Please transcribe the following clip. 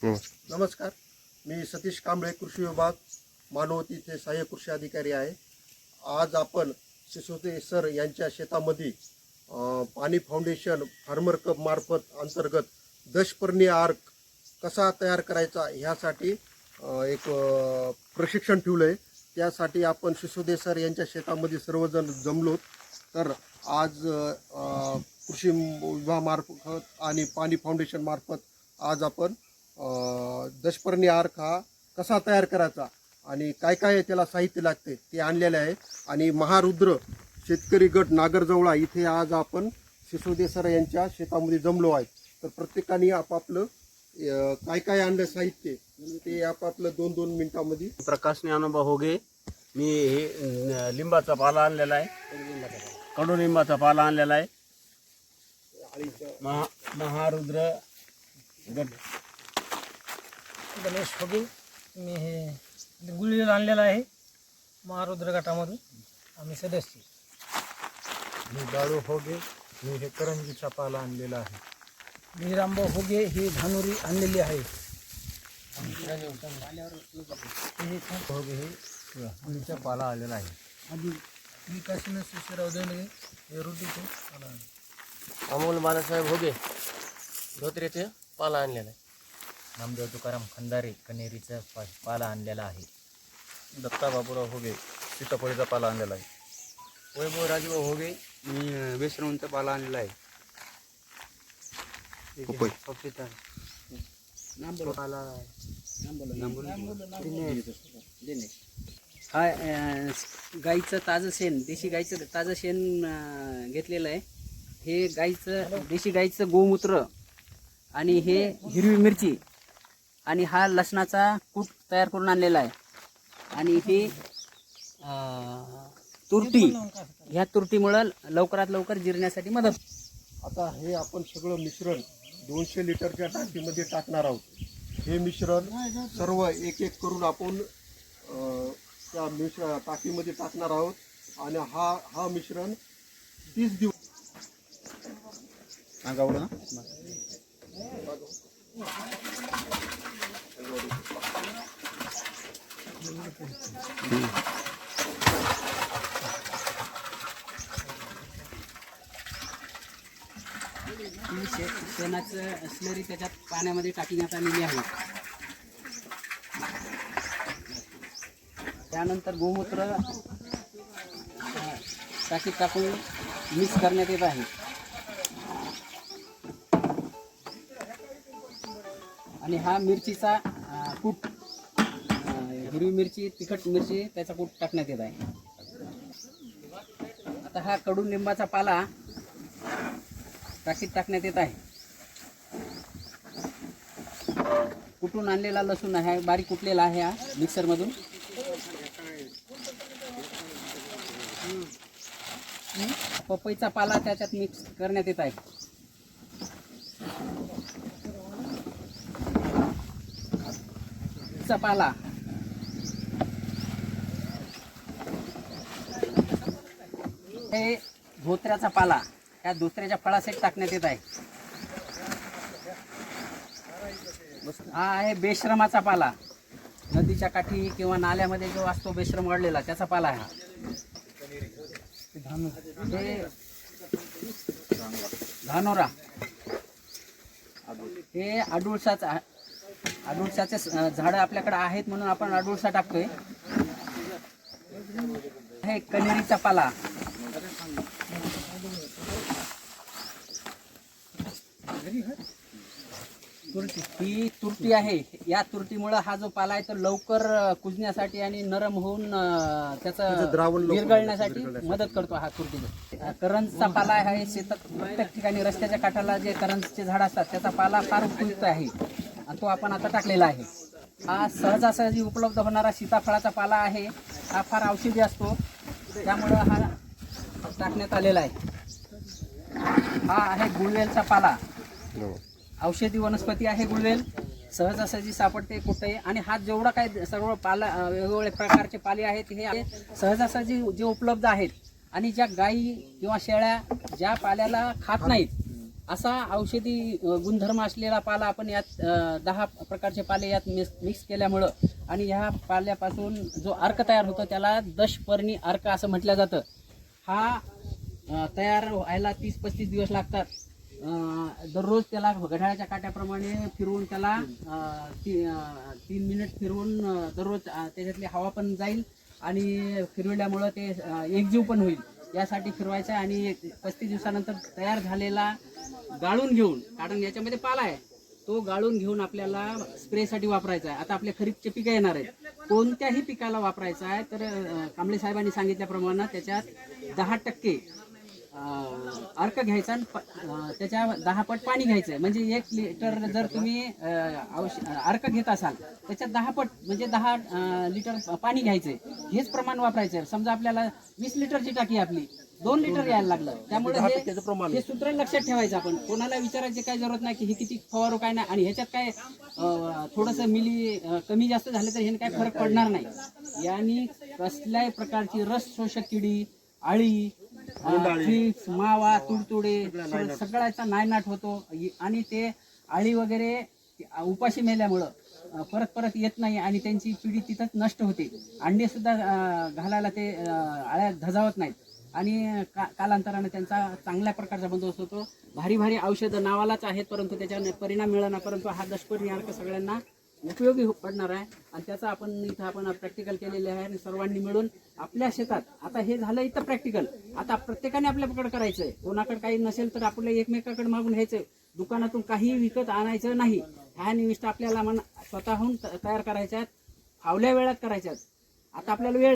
नमस्कार, मी सतीश कांबळे, कृषी विभाग मानवती येथे सहाय्यक कृषी अधिकारी आहे. आज आपण सिसोदे सर यांच्या शेतामध्ये पाणी फाउंडेशन फार्मर कप मार्फत अंतर्गत दशपर्णी आर्क कसा तयार करायचा ह्यासाठी एक प्रशिक्षण ठेवलं आहे. त्यासाठी आपण सिसोदे सर यांच्या शेतामध्ये सर्वजण जमलो. तर आज कृषी विभागामार्फत आणि पाणी फाउंडेशन मार्फत आज आपण दशपर्णी आर्क हा कसा तयार करायचा आणि काय काय त्याला साहित्य लागते ते आणलेले आहे. आणि महारुद्र शेतकरी गट नागरजवळा इथे आज आपण सिसोदे सर यांच्या शेतामध्ये जमलो आहे. तर प्रत्येकाने आपापलं काय काय आणलं साहित्य ते आपापलं 2-2 मिनिटांमध्ये. प्रकाश ज्ञानोबा होगे. मी हे लिंबाचा पाला आणलेला आहे, कडुलिंबाचा पाला आणलेला आहे. महारुद्र गट. गणेश होगे. मी हे गुळवेल आणलेला आहे महारुद्र गटामधून, आम्ही सदस्य. मी बाळू होगे. मी हे करंजीचा पाला आणलेला आहे. मी रामभाऊ होगे. ही धानुरी आणलेली आहे. होगे हे गुळीचा पाला आलेला आहे. आधी मी काशीनाथ शिशिराव देणगे हे रुटीचे पाला आहे. अमोल बाळासाहेब होगे धोत्रेचे पाला आणलेला आहे. नामदेव तुकाराम खंदारे कनेरीचा पाला आणलेला आहे. दत्ता बाबूराव होगे सीताफळीचा पाला आणलेला आहे. वैभव राजभाऊ होगे. मी बेसरवंचा पाला आणलेला आहे. हा गाईचं ताजं शेण, देशी गाईचं ताजं शेण घेतलेलं आहे. हे देशी गाईचं गोमूत्र आणि हे हिरवी मिरची आणि हा लसणाचा कूट तयार करून आणलेला आहे. आणि ही तुरटी, ह्या तुरटीमुळं लवकरात लवकर जिरण्यासाठी मदत. आता हे आपण सगळं मिश्रण 200 लिटरच्या टाकीमध्ये टाकणार आहोत. हे मिश्रण सर्व एक एक करून आपण त्या टाकीमध्ये टाकणार आहोत. आणि हा मिश्रण 30 दिवस शेणाचं स्लरी त्याच्यात पाण्यामध्ये टाकण्यात आलेली आहे. त्यानंतर गोमूत्र टाकीत टाकून मिक्स करण्यात येत आहे. आणि हा मिरचीचा कूट, हिरवी मिरची, तिखट मिरची, त्याचा कूट टाकण्यात येत आहे. आता हा कडुलिंबाचा पाला टाकीत टाकण्यात येत आहे. कुटून आणलेला लसूण आहे, बारीक कुटलेला आहे हा मिक्सरमधून. पपईचा पाला त्याच्यात मिक्स करण्यात येत आहे. पाला, हे धोत्र्याचा पाला, या धोत्र्याच्या फळासाठी टाकण्यात येत आहे. हा आहे बेश्रमाचा पाला, नदीच्या काठी किंवा नाल्यामध्ये जो असतो बेश्रम वाढलेला त्याचा पाला आहे. हे धानोरा, हे अडुळसाचे झाडं आपल्याकडे आहेत म्हणून आपण अडुळसा टाकतोय. हे कनेरीचा पाला, ही तुरटी आहे. या तुरटीमुळे हा जो पाला आहे तो लवकर कुजण्यासाठी आणि नरम होऊन त्याचं द्रावण विरघळण्यासाठी मदत करतो. हा तुरटी करंजचा पाला आहे. शेतात प्रत्येक ठिकाणी रस्त्याच्या काठाला जे करंजचे झाड असतात त्याचा पाला फार उपयुक्त आहे आणि तो आपण आता टाकलेला आहे. हा सहजासहजी उपलब्ध होणारा सीताफळाचा पाला आहे. हा फार औषधी असतो त्यामुळं हा टाकण्यात आलेला आहे. हा आहे गुळवेलचा पाला, औषधी वनस्पती आहे गुळवेल, सहजासहजी सापडते कुठेही. आणि हा जेवढा काही सर्व पाला वेगवेगळे प्रकारचे पाले आहेत हे सहजासहजी जे उपलब्ध आहेत. आणि ज्या गायी किंवा शेळ्या ज्या पाल्याला खात नाहीत असा औषधी गुणधर्म असलेला पाला आपण यात 10 प्रकारचे पाले यात मिक्स केल्यामुळं आणि ह्या पाल्यापासून जो अर्क तयार होतो त्याला दशपर्णी अर्क असं म्हटलं जातं. हा तयार व्हायला 30-35 दिवस लागतात. दररोज त्याला घड्याळाच्या काट्याप्रमाणे फिरवून त्याला 3 मिनिट फिरवून दररोज त्याच्यातली हवा पण जाईल आणि फिरवल्यामुळं ते एकजीव पण होईल यासाठी फिरवायचं आहे. आणि 35 दिवसानंतर तयार झालेला गाळून घेऊन, कारण याच्यामध्ये पाला आहे, तो गाळून घेऊन आपल्याला स्प्रेसाठी वापरायचा आहे. आता आपल्या खरीपचे पिकं येणार आहेत, कोणत्याही पिकाला वापरायचं आहे तर कांबळे साहेबांनी सांगितल्याप्रमाणे त्याच्यात 10% अर्क घ्यायचा आणि त्याच्या 10 पट पाणी घ्यायचं. म्हणजे 1 लिटर जर तुम्ही अर्क घेत असाल त्याच्यात 10 पट म्हणजे 10 लिटर पाणी घ्यायचंय. हेच प्रमाण वापरायचं. समजा आपल्याला 20 लिटरची टाकी आपली 2 लिटर यायला लागलं, त्यामुळे हे सूत्र लक्षात ठेवायचं. आपण कोणाला विचारायची काही जरूरत नाही की हे किती फवारू काय नाही, आणि ह्याच्यात काय थोडंसं मिली कमी जास्त झालं तर ह्याने काय फरक पडणार नाही. यांनी कसल्याही प्रकारची रस शोषक किडी, आळी, थ्रिप्स, मावा, तुडतुडे सगळ्याचा नायनाट होतो. आणि ते आळी वगैरे उपाशी मेल्यामुळं परत येत नाही आणि त्यांची पिढी तिथंच नष्ट होते. अंडे सुद्धा घालायला ते आळ्या धजावत नाहीत आणि कालांतराने त्यांचा चांगल्या प्रकारचा बंदोबस्त होतो. भारी औषधं नावालाच आहेत परंतु त्याच्याने परिणाम मिळणार, परंतु हा दशपर्णी अर्क सगळ्यांना उपयोगी पडणार आहे आणि त्याचा आपण प्रॅक्टिकल केलेले आहे. आणि सर्वांनी मिळून आपल्या शेतात, आता हे झालं इथं प्रॅक्टिकल, आता प्रत्येकाने आपल्याकडे करायचंय. कोणाकडे काही नसेल तर आपल्या एकमेकाकडे मागून घ्यायचंय. दुकानातून काही विकत आणायचं नाही. ह्या निविष्ट आपल्याला स्वतःहून तयार करायच्या आहेत, फावल्या वेळात करायच्या आहेत. आता आपल्याला वेळ